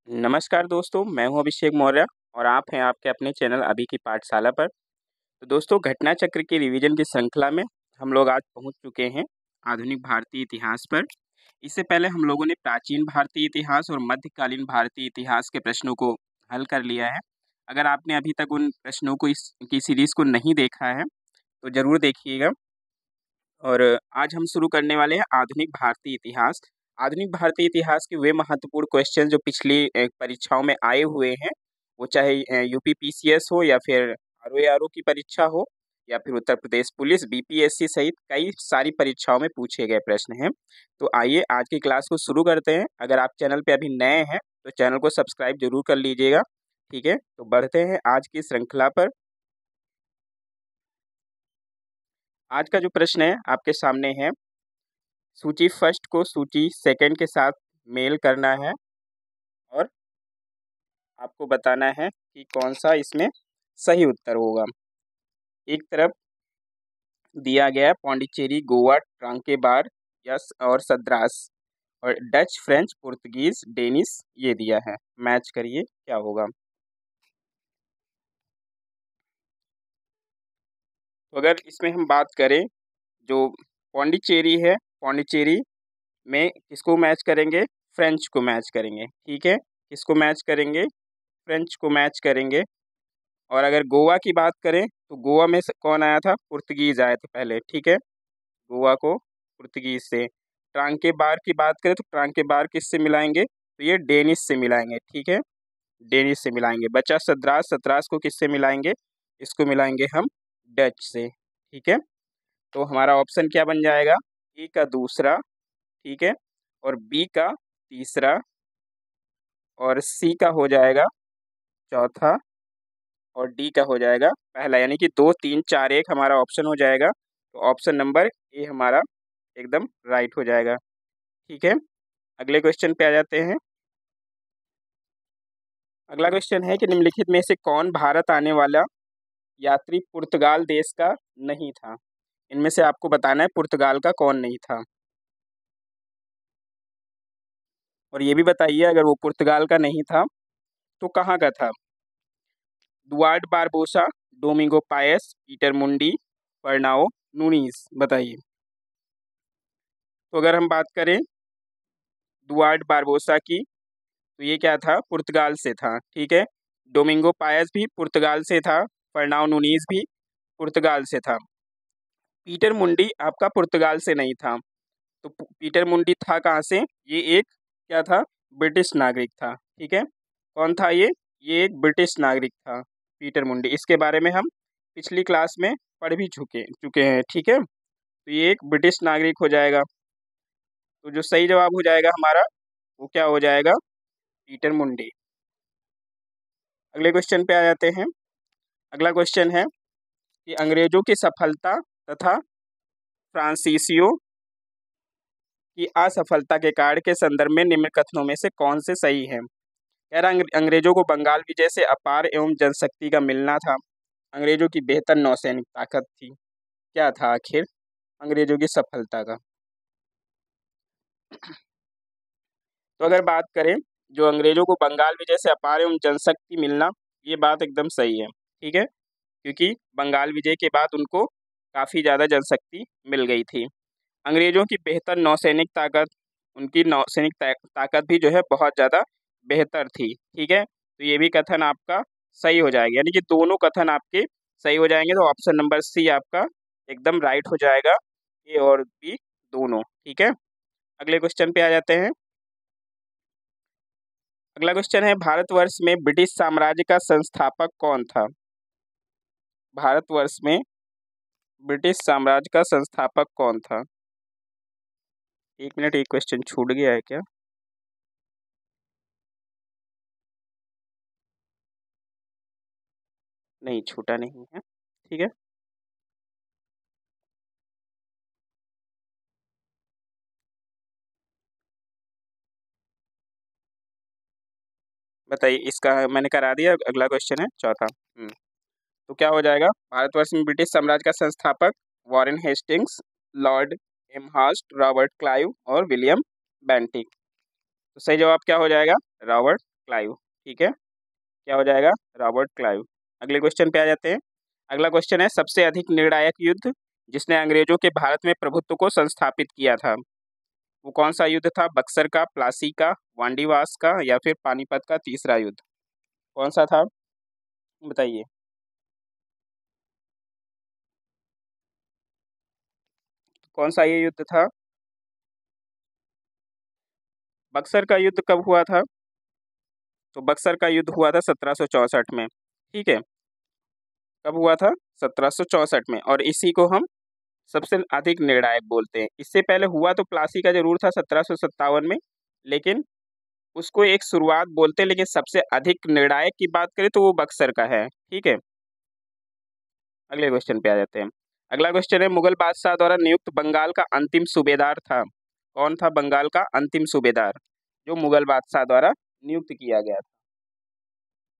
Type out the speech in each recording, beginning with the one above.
नमस्कार दोस्तों, मैं हूं अभिषेक मौर्य और आप हैं आपके अपने चैनल अभी की पाठशाला पर। तो दोस्तों, घटना चक्र की रिवीजन की श्रृंखला में हम लोग आज पहुंच चुके हैं आधुनिक भारतीय इतिहास पर। इससे पहले हम लोगों ने प्राचीन भारतीय इतिहास और मध्यकालीन भारतीय इतिहास के प्रश्नों को हल कर लिया है। अगर आपने अभी तक उन प्रश्नों को की सीरीज़ को नहीं देखा है तो ज़रूर देखिएगा। और आज हम शुरू करने वाले हैं आधुनिक भारतीय इतिहास। आधुनिक भारतीय इतिहास के वे महत्वपूर्ण क्वेश्चन जो पिछली परीक्षाओं में आए हुए हैं, वो चाहे यूपी पीसीएस हो या फिर आरओ की परीक्षा हो या फिर उत्तर प्रदेश पुलिस बीपीएससी सहित कई सारी परीक्षाओं में पूछे गए प्रश्न हैं। तो आइए आज की क्लास को शुरू करते हैं। अगर आप चैनल पे अभी नए हैं तो चैनल को सब्सक्राइब जरूर कर लीजिएगा। ठीक है, तो बढ़ते हैं आज की श्रृंखला पर। आज का जो प्रश्न है आपके सामने है, सूची फर्स्ट को सूची सेकंड के साथ मेल करना है और आपको बताना है कि कौन सा इसमें सही उत्तर होगा। एक तरफ दिया गया है पौंडीचेरी, गोवा, ट्रांकेबार और सद्रास, और डच, फ्रेंच, पुर्तगीज, डेनिश ये दिया है। मैच करिए क्या होगा। तो अगर इसमें हम बात करें, जो पौंडीचेरी है, पौंडीचेरी में किसको मैच करेंगे? फ्रेंच को मैच करेंगे। ठीक है, किसको मैच करेंगे? फ्रेंच को मैच करेंगे। और अगर गोवा की बात करें तो गोवा में से कौन आया था? पुर्तगीज आए थे पहले। ठीक है, गोवा को पुर्तगीज से। ट्रांकेबार की बात करें तो ट्रांकेबार किससे मिलाएंगे? तो ये डेनिश से मिलाएंगे। ठीक है, डेनिश से मिलाएंगे। बचा सद्रास, सद्रास को किससे मिलाएंगे? इसको मिलाएंगे हम डच से। ठीक है, तो हमारा ऑप्शन क्या बन जाएगा? ए का दूसरा, ठीक है, और बी का तीसरा, और सी का हो जाएगा चौथा, और डी का हो जाएगा पहला। यानी कि 2, 3, 4, 1 हमारा ऑप्शन हो जाएगा। तो ऑप्शन नंबर ए हमारा एकदम राइट हो जाएगा। ठीक है, अगले क्वेश्चन पे आ जाते हैं। अगला क्वेश्चन है कि निम्नलिखित में से कौन भारत आने वाला यात्री पुर्तगाल देश का नहीं था? इनमें से आपको बताना है पुर्तगाल का कौन नहीं था। और ये भी बताइए, अगर वो पुर्तगाल का नहीं था तो कहाँ का था? दुआर्ड बारबोसा, डोमिंगो पायस, पीटर मुंडी, फर्नाओ नूनीज, बताइए। तो अगर हम बात करें दुआर्ड बारबोसा की, तो ये क्या था? पुर्तगाल से था। ठीक है, डोमिंगो पायस भी पुर्तगाल से था, फर्नाओ नूनीज भी पुर्तगाल से था। पीटर मुंडी आपका पुर्तगाल से नहीं था। तो पीटर मुंडी था कहाँ से? ये एक क्या था? ब्रिटिश नागरिक था। ठीक है, कौन था ये एक ब्रिटिश नागरिक था पीटर मुंडी। इसके बारे में हम पिछली क्लास में पढ़ भी चुके चुके हैं। ठीक है, तो ये एक ब्रिटिश नागरिक हो जाएगा। तो जो सही जवाब हो जाएगा हमारा, वो क्या हो जाएगा? पीटर मुंडी। अगले क्वेश्चन पे आ जाते हैं। अगला क्वेश्चन है कि अंग्रेजों की सफलता तथा फ्रांसीसियों की असफलता के कारण के संदर्भ में निम्न कथनों में से कौन से सही है? कह रहा अंग्रेजों को बंगाल विजय से अपार एवं जनशक्ति का मिलना था। अंग्रेजों की बेहतर नौसैनिक ताकत थी। क्या था आखिर अंग्रेजों की सफलता का? तो अगर बात करें, जो अंग्रेजों को बंगाल विजय से अपार एवं जनशक्ति मिलना, ये बात एकदम सही है। ठीक है, क्योंकि बंगाल विजय के बाद उनको काफ़ी ज़्यादा जनशक्ति मिल गई थी। अंग्रेजों की बेहतर नौसैनिक ताकत, उनकी नौसैनिक ताकत भी जो है बहुत ज़्यादा बेहतर थी। ठीक है, तो ये भी कथन आपका सही हो जाएगा। यानी कि दोनों कथन आपके सही हो जाएंगे। तो ऑप्शन नंबर सी आपका एकदम राइट हो जाएगा, ए और बी दोनों। ठीक है, अगले क्वेश्चन पे आ जाते हैं। अगला क्वेश्चन है, भारतवर्ष में ब्रिटिश साम्राज्य का संस्थापक कौन था? भारतवर्ष में ब्रिटिश साम्राज्य का संस्थापक कौन था? एक मिनट, एक क्वेश्चन छूट गया है क्या? नहीं, छूटा नहीं है। ठीक है, बताइए। इसका मैंने करा दिया। अगला क्वेश्चन है चौथा। तो क्या हो जाएगा? भारतवर्ष में ब्रिटिश साम्राज्य का संस्थापक Warren Hastings, Lord Amherst, Robert Clive और विलियम बेंटिक। तो सही जवाब क्या हो जाएगा? Robert Clive. ठीक है, क्या हो जाएगा? Robert Clive. अगले क्वेश्चन पे आ जाते हैं। अगला क्वेश्चन है, सबसे अधिक निर्णायक युद्ध जिसने अंग्रेजों के भारत में प्रभुत्व को संस्थापित किया था, वो कौन सा युद्ध था? बक्सर का, प्लासी का, वांडीवास का, या फिर पानीपत का तीसरा युद्ध? कौन सा था बताइए। कौन सा ये युद्ध था? बक्सर का युद्ध कब हुआ था? तो बक्सर का युद्ध हुआ था 1764 में। ठीक है, कब हुआ था? 1764 में। और इसी को हम सबसे अधिक निर्णायक बोलते हैं। इससे पहले हुआ तो प्लासी का जरूर था 1757 में, लेकिन उसको एक शुरुआत बोलते हैं, लेकिन सबसे अधिक निर्णायक की बात करें तो वो बक्सर का है। ठीक है, अगले क्वेश्चन पे आ जाते हैं। अगला क्वेश्चन है, मुगल बादशाह द्वारा नियुक्त बंगाल का अंतिम सूबेदार था। कौन था बंगाल का अंतिम सूबेदार जो मुगल बादशाह द्वारा नियुक्त किया गया था?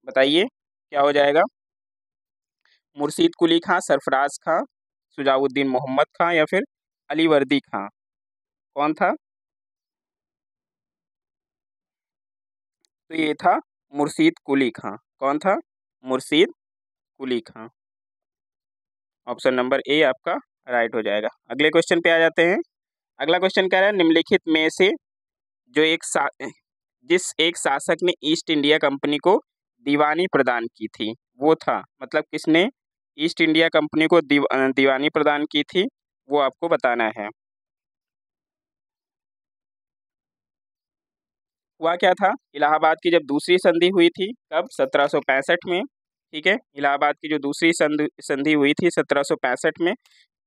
बताइए, क्या हो जाएगा? मुर्शीद कुली खां, सरफराज खां, सुजाउद्दीन मोहम्मद खां, या फिर अलीवर्दी खां? कौन था? तो ये था मुर्शीद कुली खां। कौन था? मुर्शीद कुली खां। ऑप्शन नंबर ए आपका राइट हो जाएगा। अगले क्वेश्चन पे आ जाते हैं। अगला क्वेश्चन कह रहा है, निम्नलिखित में से जो जिस एक शासक ने ईस्ट इंडिया कंपनी को दीवानी प्रदान की थी, वो था, मतलब किसने ईस्ट इंडिया कंपनी को दीवानी प्रदान की थी, वो आपको बताना है। हुआ क्या था? इलाहाबाद की जब दूसरी संधि हुई थी, कब? 1765 में। ठीक है, इलाहाबाद की जो दूसरी संधि हुई थी 1765 में,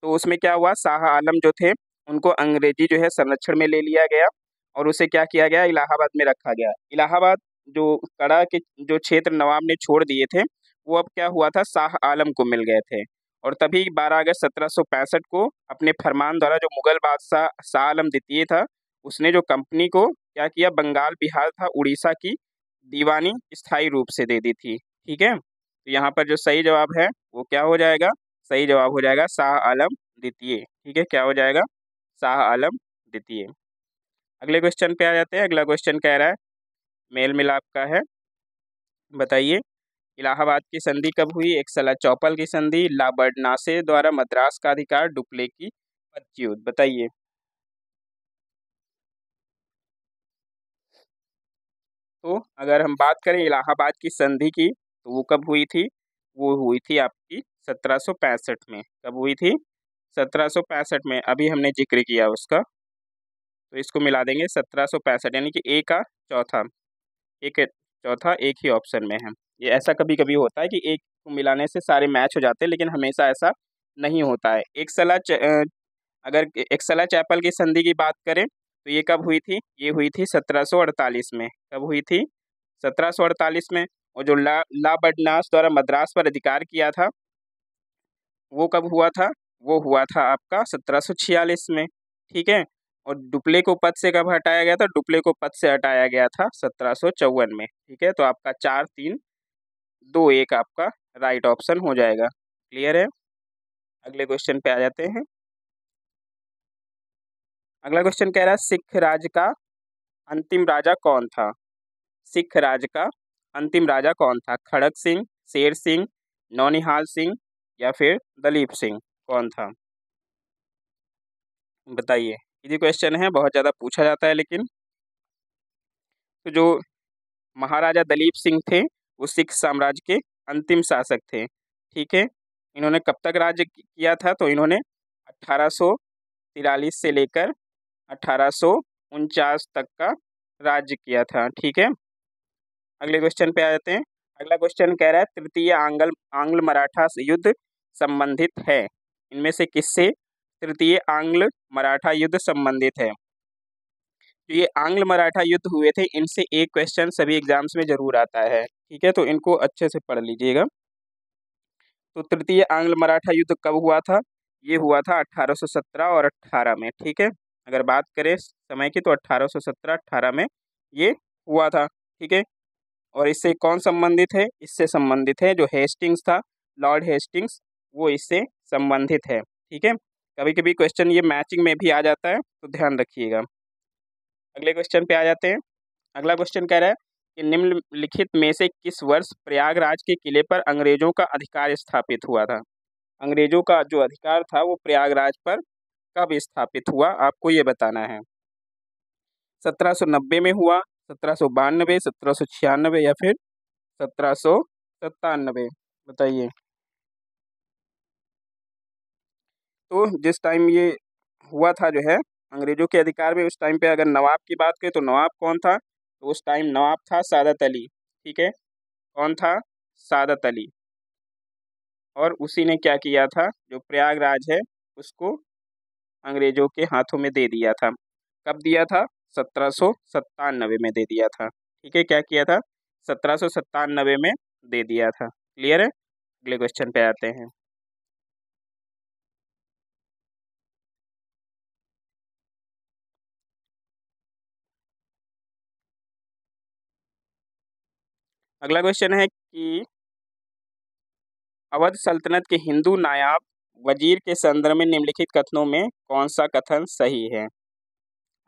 तो उसमें क्या हुआ, शाह आलम जो थे उनको अंग्रेजी जो है संरक्षण में ले लिया गया और उसे क्या किया गया, इलाहाबाद में रखा गया। इलाहाबाद जो कड़ा के जो क्षेत्र नवाब ने छोड़ दिए थे, वो अब क्या हुआ था, शाह आलम को मिल गए थे। और तभी 12 अगस्त 1765 को अपने फरमान द्वारा जो मुगल बादशाह शाह आलम द्वितीय था, उसने जो कंपनी को क्या किया, बंगाल, बिहार था उड़ीसा की दीवानी स्थायी रूप से दे दी थी। ठीक है, तो यहाँ पर जो सही जवाब है वो क्या हो जाएगा? सही जवाब हो जाएगा शाह आलम द्वितीय। ठीक है, क्या हो जाएगा? शाह आलम द्वितीय। अगले क्वेश्चन पे आ जाते हैं। अगला क्वेश्चन कह रहा है, मेल मिलाप का है। बताइए, इलाहाबाद की संधि कब हुई? एक सला चौपल की संधि, ला बर्डनासे द्वारा मद्रास का अधिकार, डुप्ले की युद्ध? बताइए। तो अगर हम बात करें इलाहाबाद की संधि की, तो वो कब हुई थी? वो हुई थी आपकी 1765 में। कब हुई थी? 1765 में। अभी हमने जिक्र किया उसका, तो इसको मिला देंगे 1765, यानी कि ए का चौथा, एक चौथा एक ही ऑप्शन में है। ये ऐसा कभी कभी होता है कि एक को मिलाने से सारे मैच हो जाते हैं, लेकिन हमेशा ऐसा नहीं होता है। अगर एक सला चैपल की संधि की बात करें तो ये कब हुई थी? ये हुई थी 1748 में। कब हुई थी? 1748 में। और जो ला बडनास द्वारा मद्रास पर अधिकार किया था, वो कब हुआ था? वो हुआ था आपका 1746 में। ठीक है, और डुप्ले को पद से कब हटाया गया था? डुप्ले को पद से हटाया गया था 1754 में। ठीक है, तो आपका 4-3-2-1 आपका राइट ऑप्शन हो जाएगा। क्लियर है? अगले क्वेश्चन पे आ जाते हैं। अगला क्वेश्चन कह रहा है, सिख राज का अंतिम राजा कौन था? सिख राज का अंतिम राजा कौन था? खड़क सिंह, शेर सिंह, नौनिहाल सिंह, या फिर दलीप सिंह? कौन था? बताइए। इजी क्वेश्चन है, बहुत ज़्यादा पूछा जाता है, लेकिन तो जो महाराजा दलीप सिंह थे वो सिख साम्राज्य के अंतिम शासक थे। ठीक है, इन्होंने कब तक राज्य किया था? तो इन्होंने 1843 से लेकर 1849 तक का राज्य किया था। ठीक है, अगले क्वेश्चन पे आ जाते हैं। अगला क्वेश्चन कह रहा है, तृतीय आंग्ल आंग्ल मराठा युद्ध संबंधित है, इनमें से किससे तृतीय आंग्ल मराठा युद्ध संबंधित है? जो ये आंग्ल मराठा युद्ध हुए थे, इनसे एक क्वेश्चन सभी एग्जाम्स में जरूर आता है। ठीक है, तो इनको अच्छे से पढ़ लीजिएगा। तो तृतीय आंग्ल मराठा युद्ध कब हुआ था? ये हुआ था 1817 और 18 में। ठीक है, अगर बात करें समय की तो 1817-18 में ये हुआ था। ठीक है, और इससे कौन संबंधित है? इससे संबंधित है जो हेस्टिंग्स था, लॉर्ड हेस्टिंग्स, वो इससे संबंधित है। ठीक है, कभी कभी क्वेश्चन ये मैचिंग में भी आ जाता है, तो ध्यान रखिएगा। अगले क्वेश्चन पे आ जाते हैं। अगला क्वेश्चन कह रहा है, कि निम्नलिखित में से किस वर्ष प्रयागराज के किले पर अंग्रेजों का अधिकार स्थापित हुआ था? अंग्रेजों का जो अधिकार था वो प्रयागराज पर कब स्थापित हुआ, आपको ये बताना है। 1790 में हुआ, 1792, 1796 या फिर 1797? बताइए। तो जिस टाइम ये हुआ था जो है अंग्रेजों के अधिकार में, उस टाइम पे अगर नवाब की बात करें तो नवाब कौन था? तो उस टाइम नवाब था सादत अली। ठीक है, कौन था? सादत अली। और उसी ने क्या किया था, जो प्रयागराज है उसको अंग्रेजों के हाथों में दे दिया था। कब दिया था? 1797 में दे दिया था। ठीक है, क्या किया था? 1797 में दे दिया था। क्लियर है? अगले क्वेश्चन पे आते हैं। अगला क्वेश्चन है कि अवध सल्तनत के हिंदू नायाब वजीर के संदर्भ में निम्नलिखित कथनों में कौन सा कथन सही है?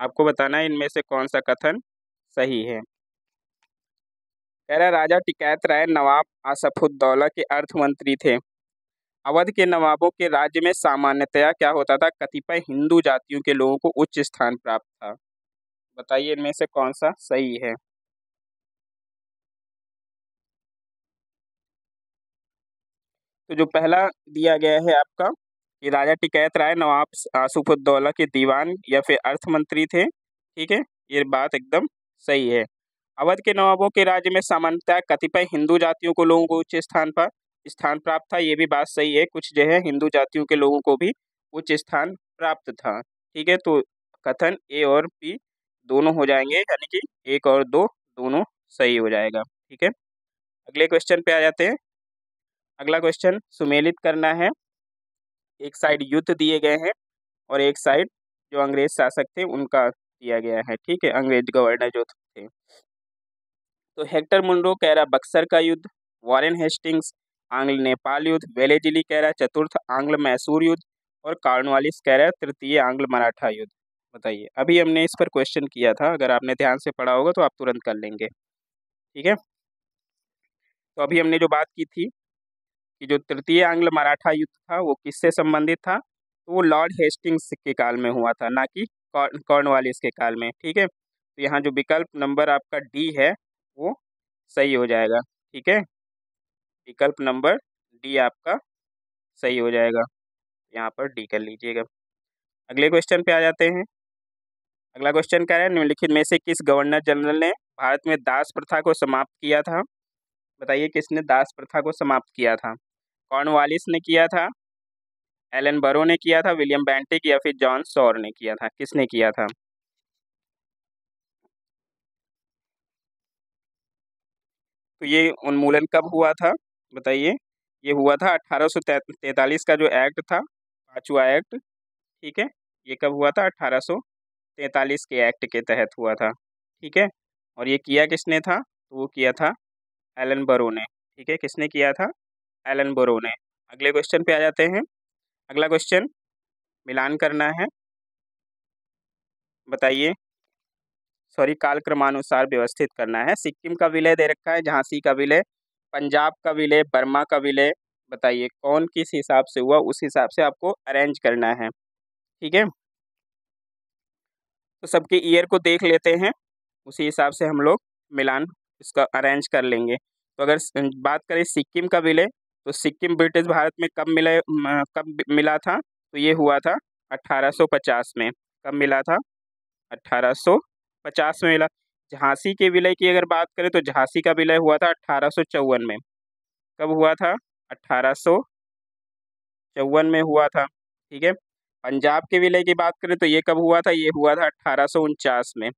आपको बताना है इनमें से कौन सा कथन सही है। कह रहा है, राजा टिकैत राय नवाब आसफुद्दौला के अर्थ मंत्री थे। अवध के नवाबों के राज्य में सामान्यतया क्या होता था? कतिपय हिंदू जातियों के लोगों को उच्च स्थान प्राप्त था। बताइए इनमें से कौन सा सही है। तो जो पहला दिया गया है आपका कि राजा टिकैत राय नवाब आसफुद्दौला के दीवान या फिर अर्थ मंत्री थे। ठीक है, ये बात एकदम सही है। अवध के नवाबों के राज्य में सामान्यतः कतिपय हिंदू जातियों को लोगों को उच्च स्थान प्राप्त था, ये भी बात सही है। कुछ जो है हिंदू जातियों के लोगों को भी उच्च स्थान प्राप्त था। ठीक है, तो कथन ए और बी दोनों हो जाएंगे, यानी कि एक और दो दोनों सही हो जाएगा। ठीक है, अगले क्वेश्चन पे आ जाते हैं। अगला क्वेश्चन सुमेलित करना है। एक साइड युद्ध दिए गए हैं और एक साइड जो अंग्रेज शासक थे उनका दिया गया है। ठीक है, अंग्रेज गवर्नर जो थे। तो हेक्टर मुनरो कह रहा बक्सर का युद्ध, वॉरेन हेस्टिंग्स आंग्ल नेपाल युद्ध, वेलेजिली कह रहा चतुर्थ आंग्ल मैसूर युद्ध और कॉर्नवालिस कह रहा है तृतीय आंग्ल मराठा युद्ध। बताइए, अभी हमने इस पर क्वेश्चन किया था, अगर आपने ध्यान से पढ़ा होगा तो आप तुरंत कर लेंगे। ठीक है, तो अभी हमने जो बात की थी कि जो तृतीय आंग्ल मराठा युद्ध था वो किससे संबंधित था? तो वो लॉर्ड हेस्टिंग्स के काल में हुआ था, ना कि कॉर्नवालिस के काल में। ठीक है, तो यहाँ जो विकल्प नंबर आपका डी है वो सही हो जाएगा। ठीक है, विकल्प नंबर डी आपका सही हो जाएगा, यहाँ पर डी कर लीजिएगा। अगले क्वेश्चन पे आ जाते हैं। अगला क्वेश्चन क्या है, निम्नलिखित में से किस गवर्नर जनरल ने भारत में दास प्रथा को समाप्त किया था? बताइए किसने दास प्रथा को समाप्त किया था? कॉर्नवालिस ने किया था, एलन बरो ने किया था, विलियम बेंटिक या फिर जॉन सॉर ने किया था? किसने किया था? तो ये उन्मूलन कब हुआ था? बताइए। ये हुआ था 1843 का जो एक्ट था, पांचवा एक्ट। ठीक है, ये कब हुआ था? 1843 के एक्ट के तहत हुआ था। ठीक है, और ये किया किसने था? तो वो किया था एलन बरो ने। ठीक है, किसने किया था? एलन बरो ने। अगले क्वेश्चन पे आ जाते हैं। अगला क्वेश्चन मिलान करना है। बताइए, सॉरी, कालक्रमानुसार व्यवस्थित करना है। सिक्किम का विलय दे रखा है, झांसी का विलय, पंजाब का विलय, बर्मा का विलय। बताइए कौन किस हिसाब से हुआ, उस हिसाब से आपको अरेंज करना है। ठीक है, तो सबके ईयर को देख लेते हैं, उसी हिसाब से हम लोग मिलान इसका अरेंज कर लेंगे। तो अगर बात करें सिक्किम का विलय, तो सिक्किम ब्रिटिश भारत में कब मिला था? तो ये हुआ था 1850 में। कब मिला था? 1850 में मिला। झांसी के विलय की अगर बात करें तो झांसी का विलय हुआ था 1854 में। कब हुआ था? 1854 में हुआ था। ठीक है, पंजाब के विलय की बात करें तो ये कब हुआ था? ये हुआ था 1849 में।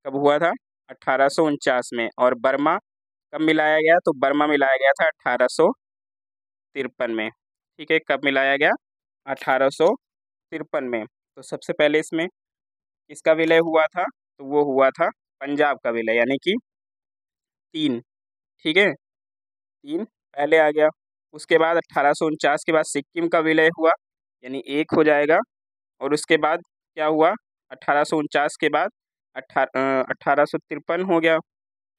कब हुआ था? 1849 में। और बर्मा कब मिलाया गया? तो बर्मा मिलाया गया था 1853 में। ठीक है, कब मिलाया गया? 1853 में। तो सबसे पहले इसमें किसका विलय हुआ था? तो वो हुआ था पंजाब का विलय, यानी कि 3। ठीक है, 3 पहले आ गया। उसके बाद 1849 के बाद सिक्किम का विलय हुआ, यानी 1 हो जाएगा। और उसके बाद क्या हुआ? 1849 के बाद 1853 हो गया।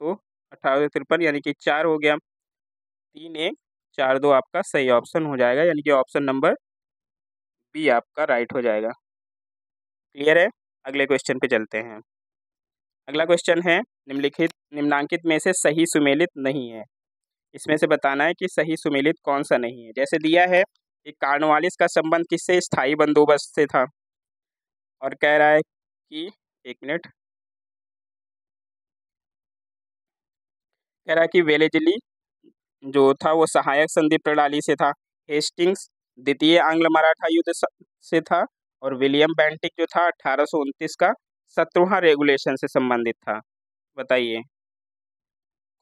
तो 1853 यानी कि 4 हो गया। 3 1 4 2 आपका सही ऑप्शन हो जाएगा, यानी कि ऑप्शन नंबर बी आपका राइट हो जाएगा। क्लियर है? अगले क्वेश्चन पे चलते हैं। अगला क्वेश्चन है, निम्नांकित में से सही सुमेलित नहीं है। इसमें से बताना है कि सही सुमेलित कौन सा नहीं है। जैसे दिया है कि कार्नवालिस का संबंध किससे, स्थायी बंदोबस्त से था। और कह रहा है कि, एक मिनट, कह रहा है कि वेलेजली जो था वो सहायक संधि प्रणाली से था। हेस्टिंग्स द्वितीय आंग्ल मराठा युद्ध से था। और विलियम बेंटिक जो था 1829 का 17वां रेगुलेशन से संबंधित था। बताइए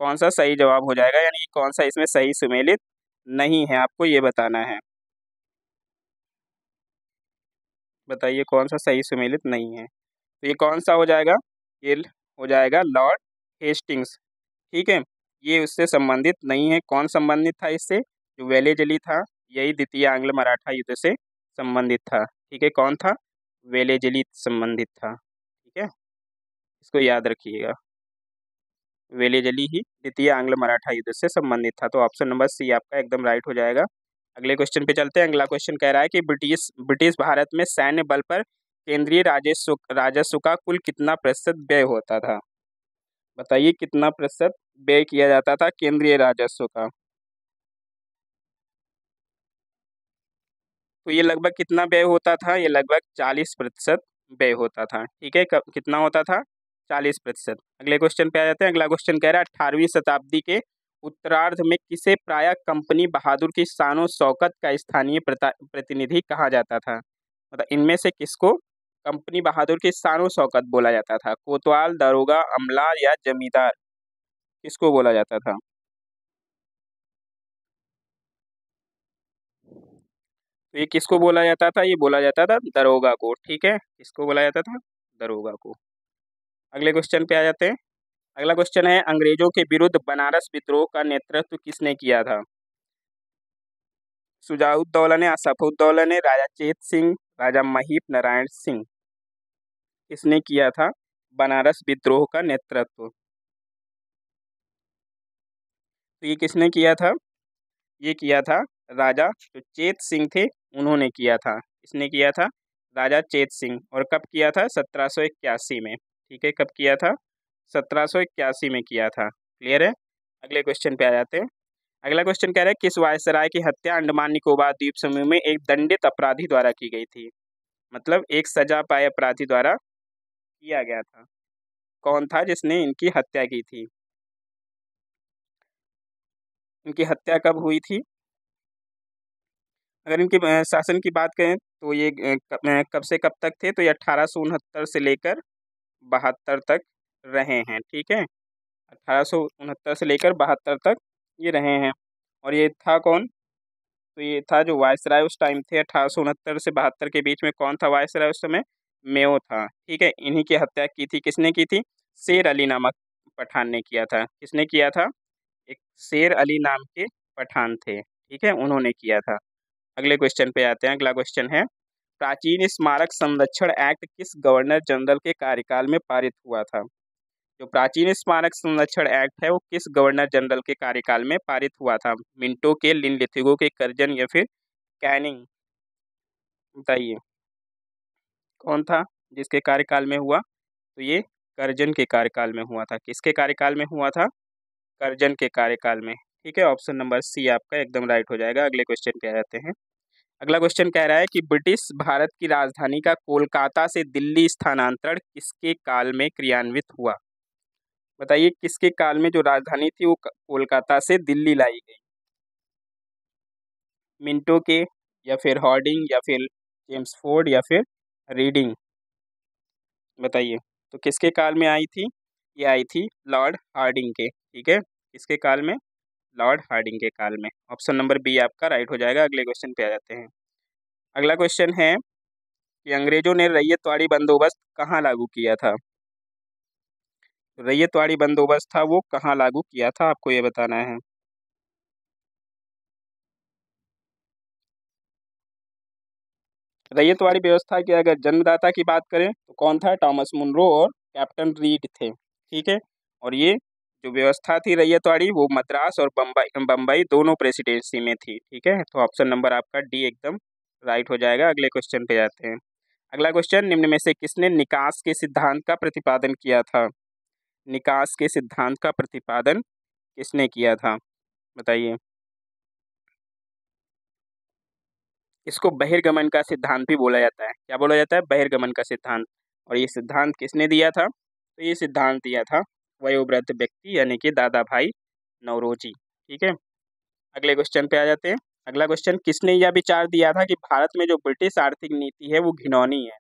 कौन सा सही जवाब हो जाएगा, यानी कि कौन सा इसमें सही सुमेलित नहीं है, आपको ये बताना है। बताइए कौन सा सही सुमेलित नहीं है। तो ये कौन सा हो जाएगा, ये हो जाएगा लॉर्ड हेस्टिंग्स। ठीक है, ये उससे संबंधित नहीं है। कौन संबंधित था इससे, जो वेलेजली था, यही द्वितीय आंग्ल मराठा युद्ध से संबंधित था। ठीक है, कौन था, वेलेजली संबंधित था। ठीक है, इसको याद रखिएगा, वेलेजली ही द्वितीय आंग्ल मराठा युद्ध से संबंधित था। तो ऑप्शन नंबर सी आपका एकदम राइट हो जाएगा। अगले क्वेश्चन पे चलते हैं। अगला क्वेश्चन कह रहा है कि ब्रिटिश भारत में सैन्य बल पर केंद्रीय राजस्व का कुल कितना प्रतिशत व्यय होता था। बताइए कितना प्रतिशत व्यय किया जाता था केंद्रीय राजस्व का। तो ये लगभग कितना व्यय होता था, ये लगभग 40% व्यय होता था। ठीक है, कितना होता था, 40%। अगले क्वेश्चन पे आ जाते हैं। अगला क्वेश्चन कह रहा है 18वीं शताब्दी के उत्तरार्ध में किसे प्रायः कंपनी बहादुर की शानो शौकत का स्थानीय प्रतिनिधि कहा जाता था। मतलब इनमें से किसको कंपनी बहादुर की शानो शौकत बोला जाता था। कोतवाल, दारोगा, अमला या जमींदार, किसको बोला जाता था। तो ये किसको बोला जाता था, ये बोला जाता था दरोगा को। ठीक है, किसको बोला जाता था, दरोगा को। अगले क्वेश्चन पे आ जाते हैं। अगला क्वेश्चन है, अंग्रेजों के विरुद्ध बनारस विद्रोह का नेतृत्व किसने किया था। शुजाउद्दौला ने, असफउद्दौला ने, राजा चेत सिंह, राजा महिप नारायण सिंह, किसने किया था बनारस विद्रोह का नेतृत्व। तो ये किसने किया था, ये किया था राजा जो चेत सिंह थे, उन्होंने किया था। इसने किया था राजा चेत सिंह। और कब किया था, 1781 में। ठीक है, कब किया था, 1781 में किया था। क्लियर है? अगले क्वेश्चन पे आ जाते हैं। अगला क्वेश्चन कह रहा है, किस वायसराय की हत्या अंडमान निकोबार द्वीप समूह में एक दंडित अपराधी द्वारा की गई थी। मतलब एक सजा पाए अपराधी द्वारा किया गया था। कौन था जिसने इनकी हत्या की थी। इनकी हत्या कब हुई थी। अगर इनके शासन की बात करें तो ये कब से कब तक थे, तो ये 1869 से लेकर 72 तक रहे हैं। ठीक है, 1869 से लेकर 72 तक ये रहे हैं। और ये था कौन, तो ये था जो वायसराय उस टाइम थे 1869 से 72 के बीच में। कौन था वायसराय उस समय, मेयो था। ठीक है, इन्हीं की हत्या की थी, किसने की थी, शेर अली नामक पठान ने किया था। किसने किया था, एक शेर अली नाम के पठान थे। ठीक है, उन्होंने किया था। अगले क्वेश्चन पे आते हैं। अगला क्वेश्चन है, प्राचीन स्मारक संरक्षण एक्ट किस गवर्नर जनरल के कार्यकाल में पारित हुआ था। जो प्राचीन स्मारक संरक्षण एक्ट है वो किस गवर्नर जनरल के कार्यकाल में पारित हुआ था। मिंटो के, लिनलिथिगो के, कर्जन या फिर कैनिंग। बताइए कौन था जिसके कार्यकाल में हुआ। तो ये कर्जन के कार्यकाल में हुआ था। किसके कार्यकाल में हुआ था, कर्जन के कार्यकाल में। ठीक है, ऑप्शन नंबर सी आपका एकदम राइट हो जाएगा। अगले क्वेश्चन पे आ जाते हैं। अगला क्वेश्चन कह रहा है कि ब्रिटिश भारत की राजधानी का कोलकाता से दिल्ली स्थानांतरण किसके काल में क्रियान्वित हुआ। बताइए किसके काल में जो राजधानी थी वो कोलकाता से दिल्ली लाई गई। मिंटो के, या फिर हॉर्डिंग, या फिर जेम्स फोर्ड, या फिर रीडिंग। बताइए तो किसके काल में आई थी, ये आई थी लॉर्ड हार्डिंग के। ठीक है, किसके काल में, लॉर्ड हार्डिंग के काल में। ऑप्शन नंबर बी आपका राइट हो जाएगा। अगले क्वेश्चन पे आ जाते हैं। अगला क्वेश्चन है कि अंग्रेजों ने रैयतवाड़ी बंदोबस्त कहाँ लागू किया था। रैयतवाड़ी बंदोबस्त था वो कहाँ लागू किया था, आपको ये बताना है। रैयतवाड़ी व्यवस्था की अगर जन्मदाता की बात करें तो कौन था, टॉमस मुनरो और कैप्टन रीड थे। ठीक है, और ये जो व्यवस्था थी रैयतवाड़ी वो मद्रास और बम्बई बम्बई दोनों प्रेसिडेंसी में थी। ठीक है, तो ऑप्शन नंबर आपका डी एकदम राइट हो जाएगा। अगले क्वेश्चन पे जाते हैं। अगला क्वेश्चन, निम्न में से किसने निकास के सिद्धांत का प्रतिपादन किया था? निकास के सिद्धांत का प्रतिपादन किसने किया था, बताइए। इसको बहिर्गमन का सिद्धांत भी बोला जाता है। क्या बोला जाता है? बहिर्गमन का सिद्धांत। और ये सिद्धांत किसने दिया था? तो ये सिद्धांत दिया था वयोवृद्ध व्यक्ति यानी कि दादा भाई नौरोजी। ठीक है, अगले क्वेश्चन पे आ जाते हैं। अगला क्वेश्चन, किसने यह विचार दिया था कि भारत में जो ब्रिटिश आर्थिक नीति है वो घिनौनी है?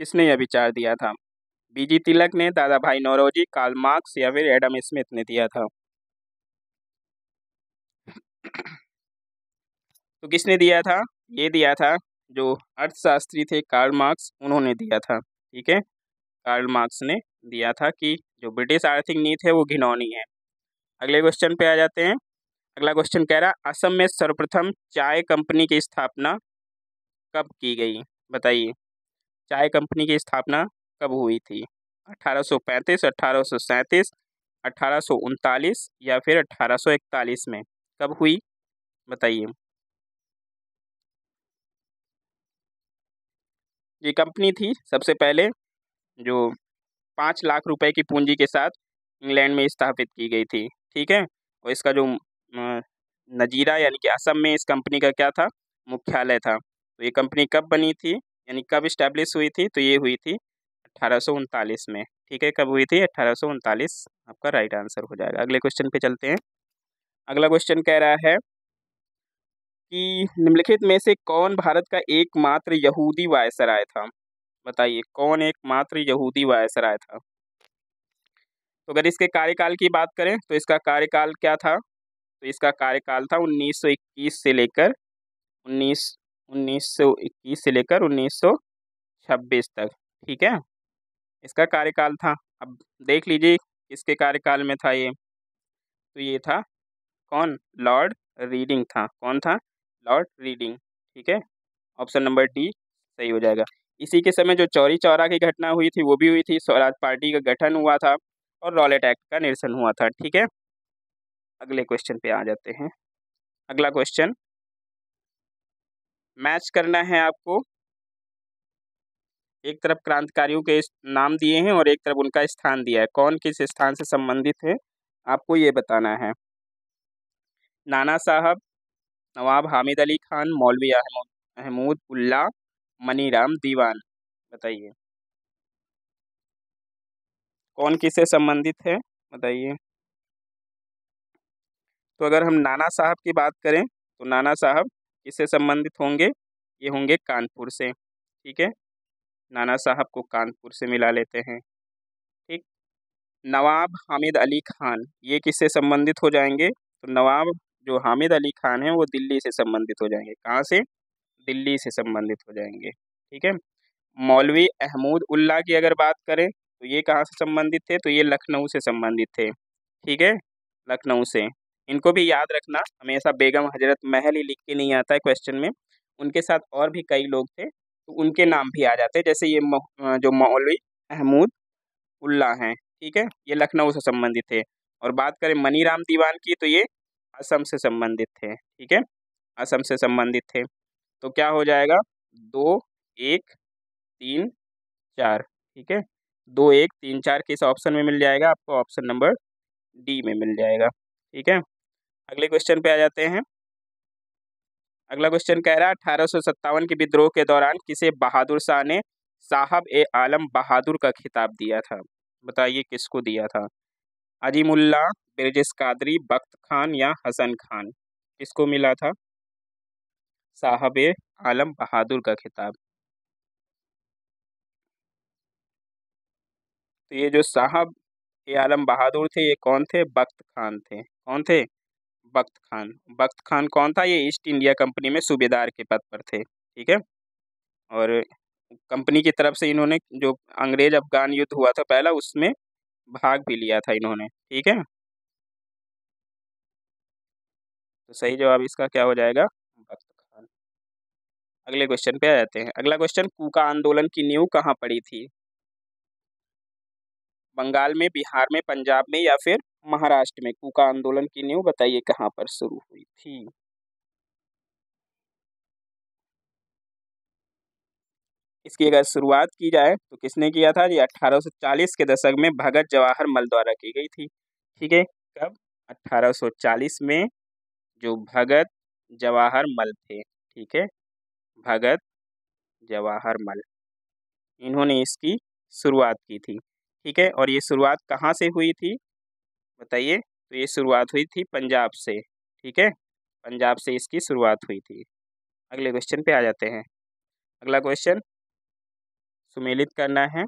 किसने यह विचार दिया था? बीजी तिलक ने, दादा भाई नौरोजी, कार्ल मार्क्स या फिर एडम स्मिथ ने दिया था? तो किसने दिया था? ये दिया था जो अर्थशास्त्री थे कार्ल मार्क्स, उन्होंने दिया था। ठीक है, कार्ल मार्क्स ने दिया था कि जो ब्रिटिश आर्थिक नीति है वो घिनौनी है। अगले क्वेश्चन पे आ जाते हैं। अगला क्वेश्चन कह रहा, असम में सर्वप्रथम चाय कंपनी की स्थापना कब की गई, बताइए। चाय कंपनी की स्थापना कब हुई थी? 1835, 1837, 1839 या फिर 1841 में? कब हुई, बताइए। ये कंपनी थी सबसे पहले जो 5 लाख रुपए की पूंजी के साथ इंग्लैंड में स्थापित की गई थी। ठीक है, और इसका जो नजीरा यानी कि असम में इस कंपनी का क्या था? मुख्यालय था। तो ये कंपनी कब बनी थी यानी कब इस्टेब्लिश हुई थी? तो ये हुई थी 1839 में। ठीक है, कब हुई थी? 1839 आपका राइट आंसर हो जाएगा। अगले क्वेश्चन पे चलते हैं। अगला क्वेश्चन कह रहा है कि निम्नलिखित में से कौन भारत का एकमात्र यहूदी वायसराय था? बताइए, कौन एकमात्र यहूदी वायसराय था? तो अगर इसके कार्यकाल की बात करें तो इसका कार्यकाल क्या था? तो इसका कार्यकाल था 1921 से लेकर 1921 से लेकर 1926 तक। ठीक है, इसका कार्यकाल था। अब देख लीजिए किसके कार्यकाल में था ये। तो ये था कौन? लॉर्ड रीडिंग था। कौन था? Lord reading. ठीक है, ऑप्शन नंबर डी सही हो जाएगा। इसी के समय जो चौरी चौरा की घटना हुई थी वो भी हुई थी, स्वराज पार्टी का गठन हुआ था और रॉलेट एक्ट का निरसन हुआ था। ठीक है, अगले क्वेश्चन पे आ जाते हैं। अगला क्वेश्चन, मैच करना है आपको। एक तरफ क्रांतिकारियों के नाम दिए हैं और एक तरफ उनका स्थान दिया है, कौन किस स्थान से संबंधित है आपको ये बताना है। नाना साहब, नवाब हामिद अली खान, मौलवी महमूद उल्ला, मनीराम दीवान, बताइए कौन किससे संबंधित है, बताइए। तो अगर हम नाना साहब की बात करें तो नाना साहब किससे संबंधित होंगे? ये होंगे कानपुर से। ठीक है, नाना साहब को कानपुर से मिला लेते हैं। ठीक, नवाब हामिद अली खान ये किससे संबंधित हो जाएंगे? तो नवाब जो हामिद अली खान है वो दिल्ली से संबंधित हो जाएंगे। कहाँ से? दिल्ली से संबंधित हो जाएंगे। ठीक है, मौलवी अहमूद उल्ला की अगर बात करें तो ये कहाँ से संबंधित थे? तो ये लखनऊ से संबंधित थे। ठीक है, लखनऊ से। इनको भी याद रखना, हमेशा बेगम हजरत महल ही लिख के नहीं आता है क्वेश्चन में, उनके साथ और भी कई लोग थे तो उनके नाम भी आ जाते हैं। जैसे ये जो मौलवी अहमूद उल्ला हैं, ठीक है, ये लखनऊ से संबंधित थे। और बात करें मनीराम दीवान की तो ये असम से संबंधित थे। ठीक है, असम से संबंधित थे। तो क्या हो जाएगा? 2, 1, 3, 4। ठीक है, 2, 1, 3, 4 किस ऑप्शन में मिल जाएगा आपको? ऑप्शन नंबर डी में मिल जाएगा। ठीक है, अगले क्वेश्चन पे आ जाते हैं। अगला क्वेश्चन कह रहा है 1857 के विद्रोह के दौरान किसे बहादुर शाह ने साहब ए आलम बहादुर का खिताब दिया था? बताइए किसको दिया था? अजीमुल्ला, बिरजिस कादरी, बख्त खान या हसन खान? किसको मिला था साहब ए आलम बहादुर का खिताब? तो ये जो साहब ए आलम बहादुर थे ये कौन थे? बख्त खान थे। कौन थे? बख्त खान। बख्त खान कौन था? ये ईस्ट इंडिया कंपनी में सूबेदार के पद पर थे। ठीक है, और कंपनी की तरफ से इन्होंने जो अंग्रेज अफगान युद्ध हुआ था पहला उसमें भाग भी लिया था इन्होंने। ठीक है, तो सही जवाब इसका क्या हो जाएगा? बख्त खान। अगले क्वेश्चन पे आ जाते हैं। अगला क्वेश्चन, कूका आंदोलन की नींव कहाँ पड़ी थी? बंगाल में, बिहार में, पंजाब में या फिर महाराष्ट्र में कूका आंदोलन की नींव बताइए कहाँ पर शुरू हुई थी। इसकी अगर शुरुआत की जाए तो किसने किया था, ये 1840 के दशक में भगत जवाहर मल द्वारा की गई थी। ठीक है, कब? 1840 में, जो भगत जवाहर मल थे। ठीक है, भगत जवाहर मल, इन्होंने इसकी शुरुआत की थी। ठीक है, और ये शुरुआत कहाँ से हुई थी बताइए, तो ये शुरुआत हुई थी पंजाब से। ठीक है, पंजाब से इसकी शुरुआत हुई थी। अगले क्वेश्चन पे आ जाते हैं। अगला क्वेश्चन सुमेलित करना है।